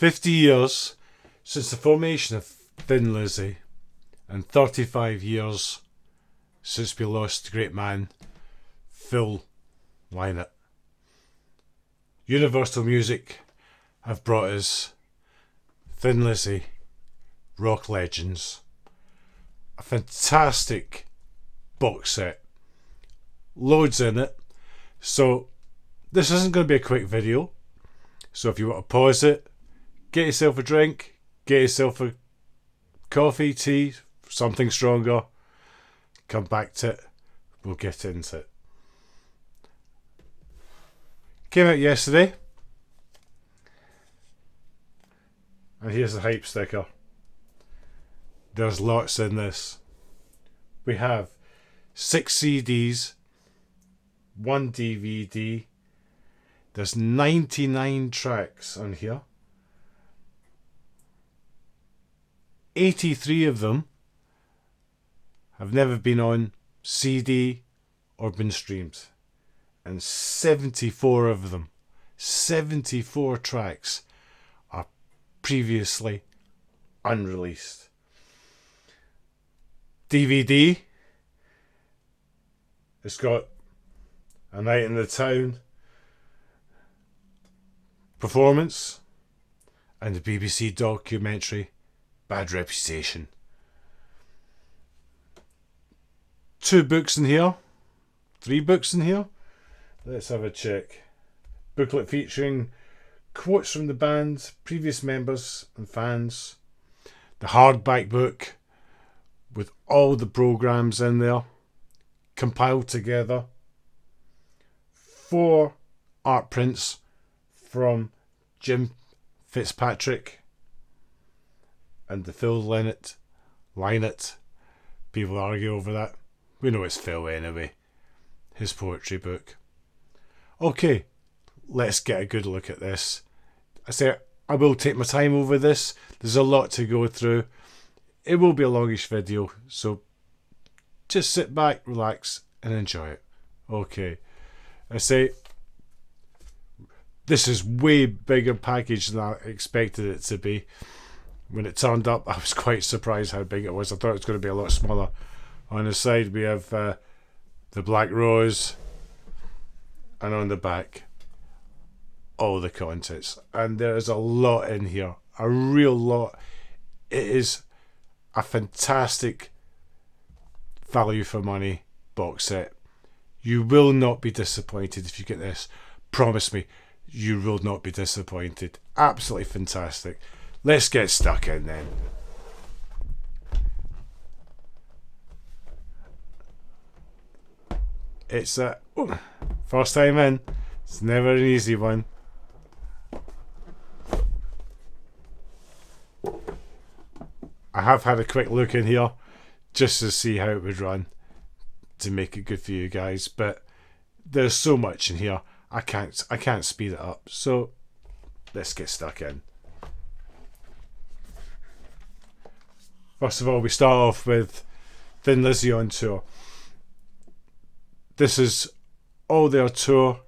50 years since the formation of Thin Lizzy, and 35 years since we lost the great man, Phil Lynott. Universal Music have brought us Thin Lizzy, Rock Legends. A fantastic box set. Loads in it. So this isn't going to be a quick video. So if you want to pause it, get yourself a drink, get yourself a coffee, tea, something stronger, come back to it, we'll get into it. Came out yesterday. And here's the hype sticker. There's lots in this. We have 6 CDs, 1 DVD. There's 99 tracks on here. 83 of them have never been on CD or been streamed. And 74 of them, 74 tracks, are previously unreleased. DVD, it's got A Night in the Town performance and the BBC documentary Bad Reputation. 2 books in here, 3 books in here. Let's have a check. Booklet featuring quotes from the band, previous members and fans. The hardback book with all the programs in there, compiled together. 4 art prints from Jim Fitzpatrick and the Phil Lynott. People argue over that. We know it's Phil anyway. His poetry book. Okay, let's get a good look at this. I will take my time over this. There's a lot to go through. It will be a longish video, so just sit back, relax, and enjoy it. Okay, this is way bigger package than I expected it to be. When it turned up, I was quite surprised how big it was. I thought it was going to be a lot smaller. On the side, we have the Black Rose, and on the back, all the contents. And there is a lot in here, a real lot. It is a fantastic value for money box set. You will not be disappointed if you get this. Promise me, you will not be disappointed. Absolutely fantastic. Let's get stuck in then. It's a first time in. It's never an easy one. I have had a quick look in here just to see how it would run to make it good for you guys, but there's so much in here I can't speed it up. So let's get stuck in. First of all, we start off with Thin Lizzy on tour. This is all their tour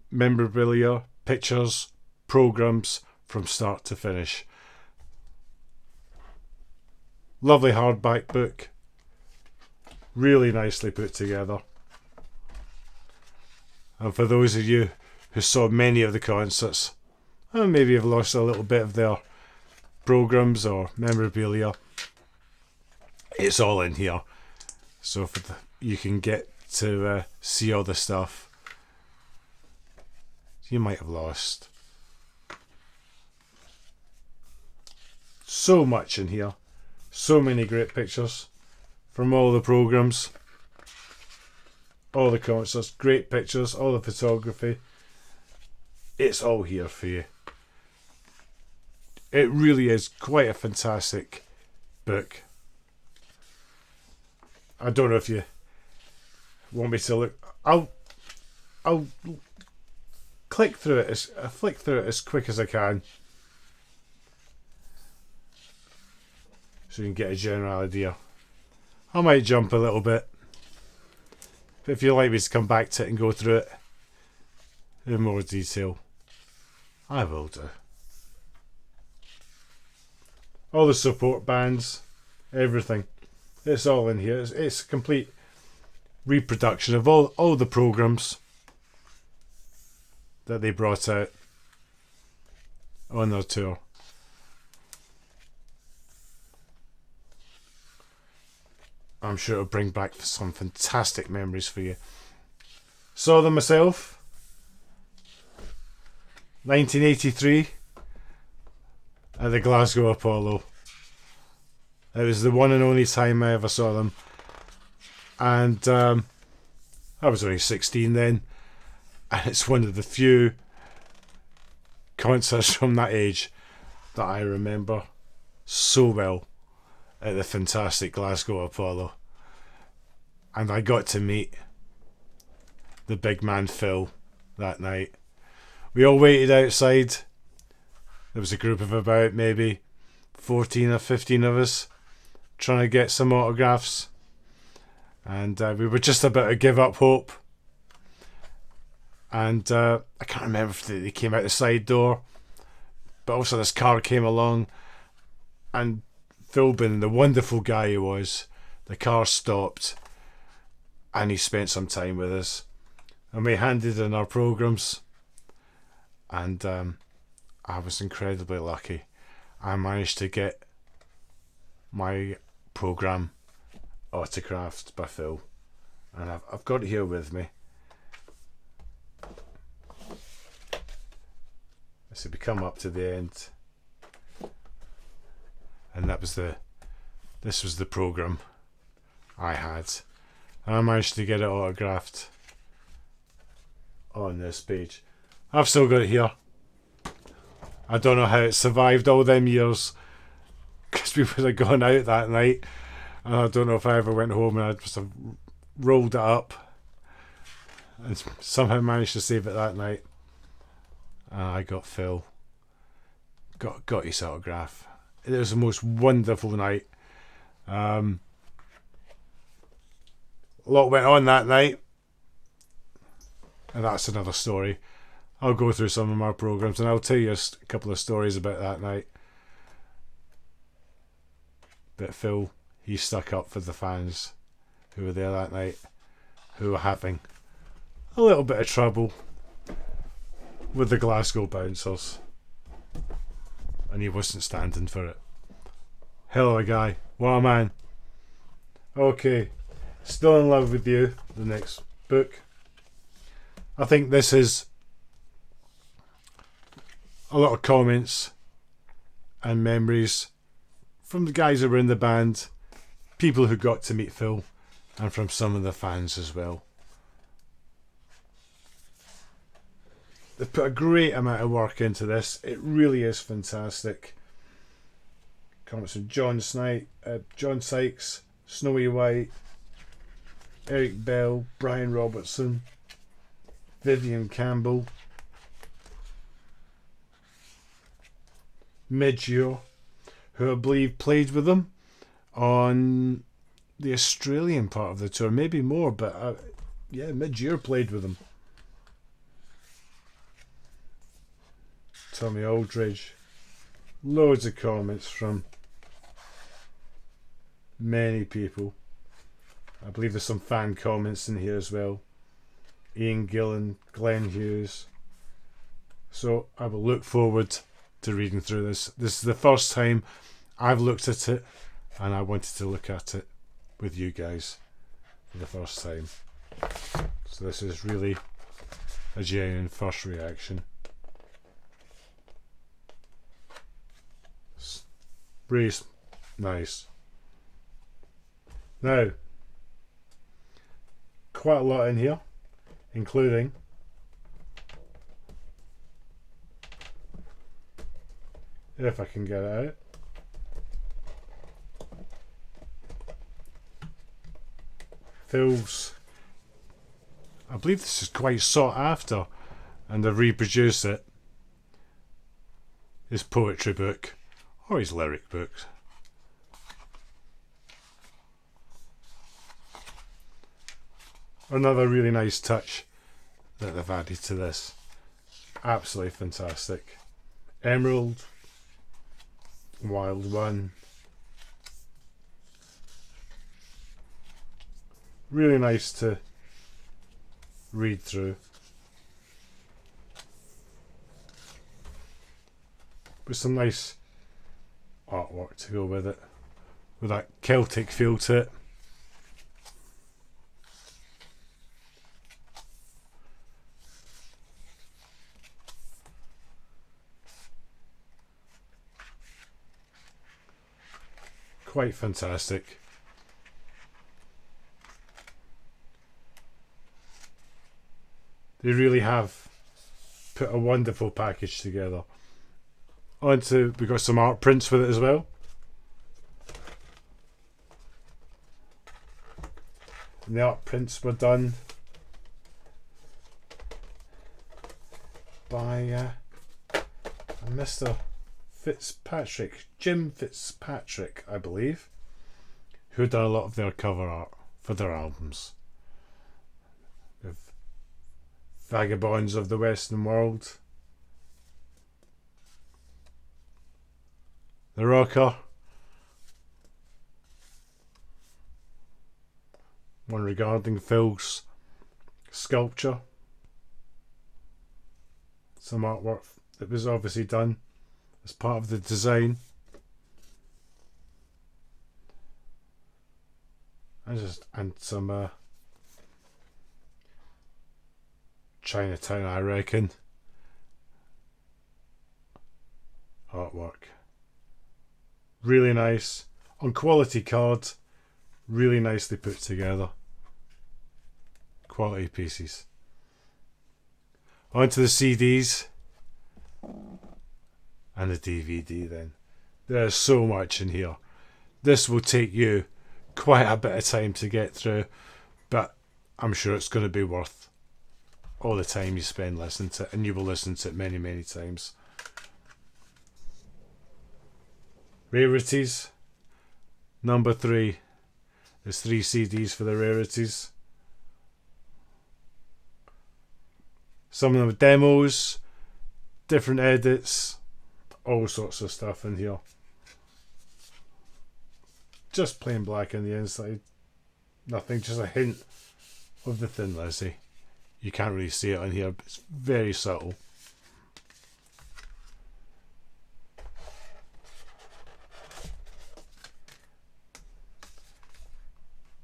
memorabilia, pictures, programs from start to finish. Lovely hardback book, really nicely put together. And for those of you who saw many of the concerts, and maybe have lost a little bit of their programs or memorabilia, it's all in here. So you can get to see all the stuff you might have lost. So much in here. So many great pictures from all the programs, all the concerts, great pictures, all the photography. It's all here for you. It really is quite a fantastic book. I don't know if you want me to look. I'll flick through it as quick as I can, so you can get a general idea. I might jump a little bit, but if you'd like me to come back to it and go through it in more detail, I will do. all the support bands, everything. It's all in here. It's a complete reproduction of all the programs that they brought out on their tour. I'm sure it'll bring back some fantastic memories for you. Saw them myself, 1983, at the Glasgow Apollo. It was the one and only time I ever saw them, and I was only 16 then, and it's one of the few concerts from that age that I remember so well at the fantastic Glasgow Apollo. And I got to meet the big man Phil that night. We all waited outside. There was a group of about maybe 14 or 15 of us trying to get some autographs, and we were just about to give up hope. And I can't remember if they came out the side door, but also this car came along, and Phil, being the wonderful guy he was, the car stopped and he spent some time with us, and we handed in our programs, and I was incredibly lucky. I managed to get my program autographed by Phil, and I've got it here with me. So we come up to the end, and this was the program I had, and I managed to get it autographed on this page. I've still got it here. I don't know how it survived all them years, because we would have gone out that night, and I don't know if I ever went home and I just have rolled it up and somehow managed to save it that night. And I got Phil, got his autograph. It was the most wonderful night. A lot went on that night, and that's another story. I'll go through some of my programs and I'll tell you a couple of stories about that night. But Phil, he stuck up for the fans who were there that night, who were having a little bit of trouble with the Glasgow bouncers, and he wasn't standing for it. Hell of a guy. What a man. Okay, Still in Love with You, the next book. I think this is a lot of comments and memories from the guys who were in the band, people who got to meet Phil, and from some of the fans as well. They've put a great amount of work into this. It really is fantastic. Comments from John Sykes, Snowy White, Eric Bell, Brian Robertson, Vivian Campbell, Midgear, who I believe played with them on the Australian part of the tour, maybe more, but yeah, Midgear played with them. Tommy Aldridge, loads of comments from many people. I believe there's some fan comments in here as well. Ian Gillan, Glenn Hughes. So I will look forward to reading through this. This is the first time I've looked at it, and I wanted to look at it with you guys for the first time. So this is really a genuine first reaction. Really nice. Now, quite a lot in here, including if I can get it out, Phil's, I believe this is quite sought after, and I've reproduced it, his poetry book or his lyric books. Another really nice touch that they've added to this. Absolutely fantastic. Emerald, Wild One. Really nice to read through. With some nice artwork to go with it. With that Celtic feel to it. Quite fantastic. They really have put a wonderful package together. We got some art prints with it as well. And the art prints were done by Mr. Fitzpatrick, Jim Fitzpatrick, I believe, who had done a lot of their cover art for their albums. With Vagabonds of the Western World, The Rocker, one regarding Phil's sculpture, some artwork that was obviously done as part of the design, and some Chinatown, I reckon, artwork. Really nice on quality card, really nicely put together. Quality pieces. Onto the CDs and the DVD then. There's so much in here. This will take you quite a bit of time to get through, but I'm sure it's going to be worth all the time you spend listening to it, and you will listen to it many, many times. Rarities. Number 3. There's 3 CDs for the rarities. Some of them are demos, different edits, all sorts of stuff in here. Just plain black on the inside. Nothing, just a hint of the Thin Lizzy. You can't really see it on here, but it's very subtle.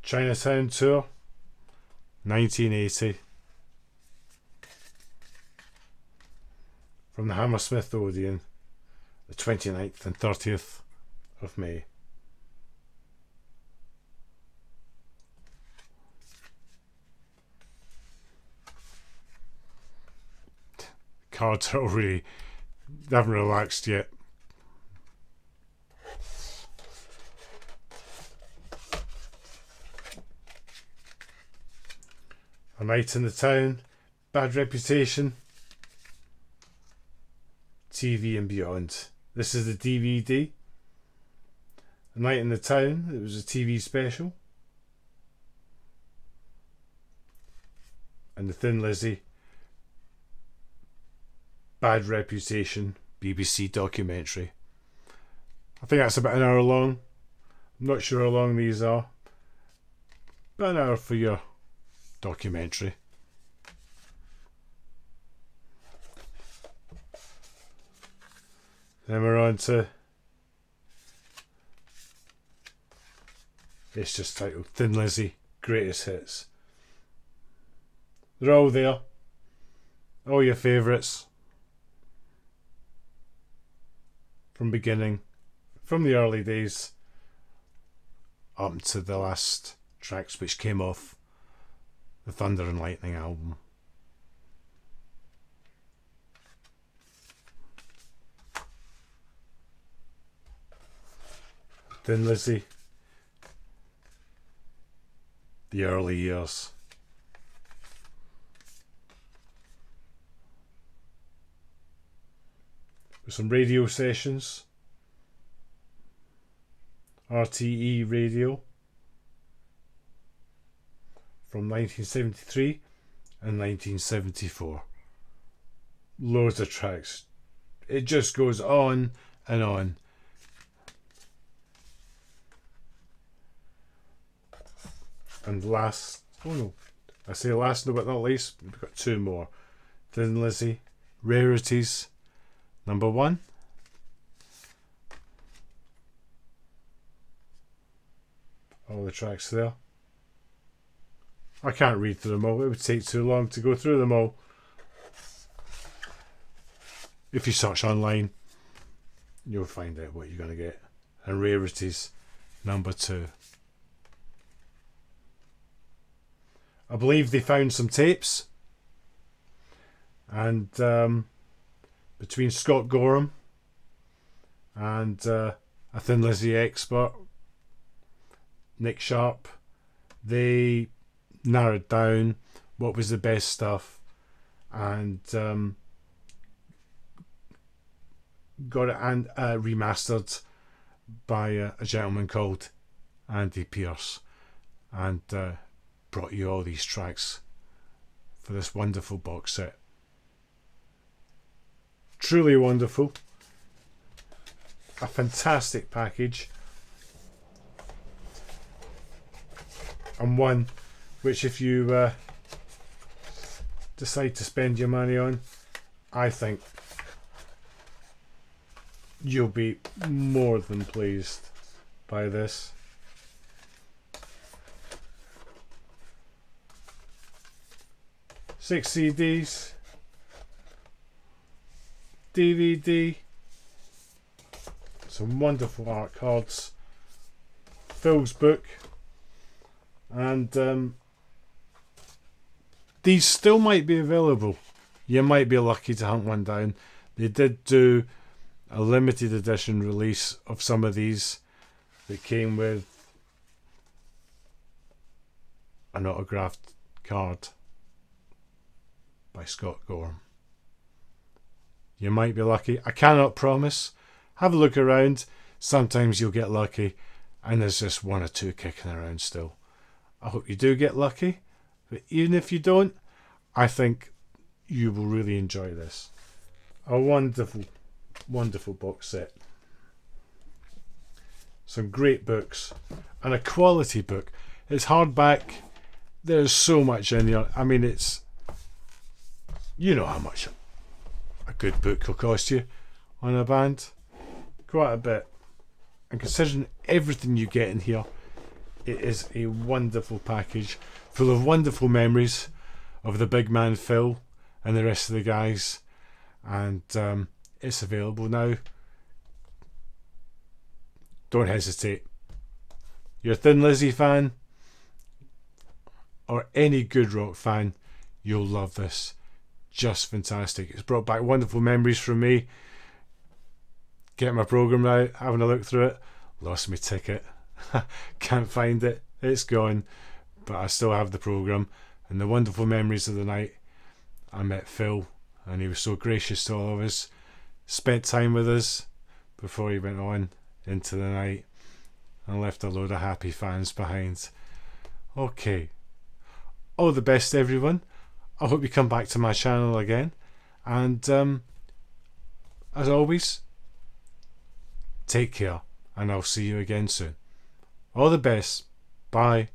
Chinatown Tour, 1980. From the Hammersmith Odeon, the 29th and 30th of May. Cards are already, they haven't relaxed yet. A Night in the Town, Bad Reputation, TV and Beyond. This is the DVD. A Night in the Town, it was a TV special. And the Thin Lizzy, Bad Reputation, BBC documentary. I think that's about an hour long. I'm not sure how long these are. About an hour for your documentary. Then we're on to, it's just titled Thin Lizzy Greatest Hits. They're all there. All your favourites. From beginning, from the early days up to the last tracks which came off the Thunder and Lightning album. Thin Lizzy, the early years. With some radio sessions, RTE radio from 1973 and 1974. Loads of tracks. It just goes on and on. And last, oh no, I say last but not least, we've got two more. Thin Lizzy, Rarities, number 1. All the tracks there. I can't read through them all. It would take too long to go through them all. If you search online, you'll find out what you're going to get. And Rarities, number 2. I believe they found some tapes. And between Scott Gorham and a Thin Lizzy expert, Nick Sharp, they narrowed down what was the best stuff and got it and remastered by a gentleman called Andy Pierce, and brought you all these tracks for this wonderful box set. Truly wonderful. A fantastic package. And one which, if you decide to spend your money on, I think you'll be more than pleased by this. Six CDs, DVD, some wonderful art cards, Phil's book, and these still might be available. You might be lucky to hunt one down. They did do a limited edition release of some of these that came with an autographed card by Scott Gorham. You might be lucky. I cannot promise. Have a look around. Sometimes you'll get lucky, and there's just one or two kicking around still. I hope you do get lucky, but even if you don't, I think you will really enjoy this. A wonderful, wonderful box set. Some great books, and a quality book. It's hardback. There's so much in here. I mean, it's, you know how much a good book will cost you on a band. Quite a bit. And considering everything you get in here, it is a wonderful package full of wonderful memories of the big man Phil and the rest of the guys. And it's available now. Don't hesitate. You're a Thin Lizzy fan or any good rock fan, you'll love this. Just fantastic. It's brought back wonderful memories from me. Getting my programme out, having a look through it. Lost my ticket. Can't find it. It's gone. But I still have the programme. And the wonderful memories of the night. I met Phil, and he was so gracious to all of us. Spent time with us before he went on into the night. And left a load of happy fans behind. Okay. All the best, everyone. I hope you come back to my channel again. And as always, take care. And I'll see you again soon. All the best. Bye.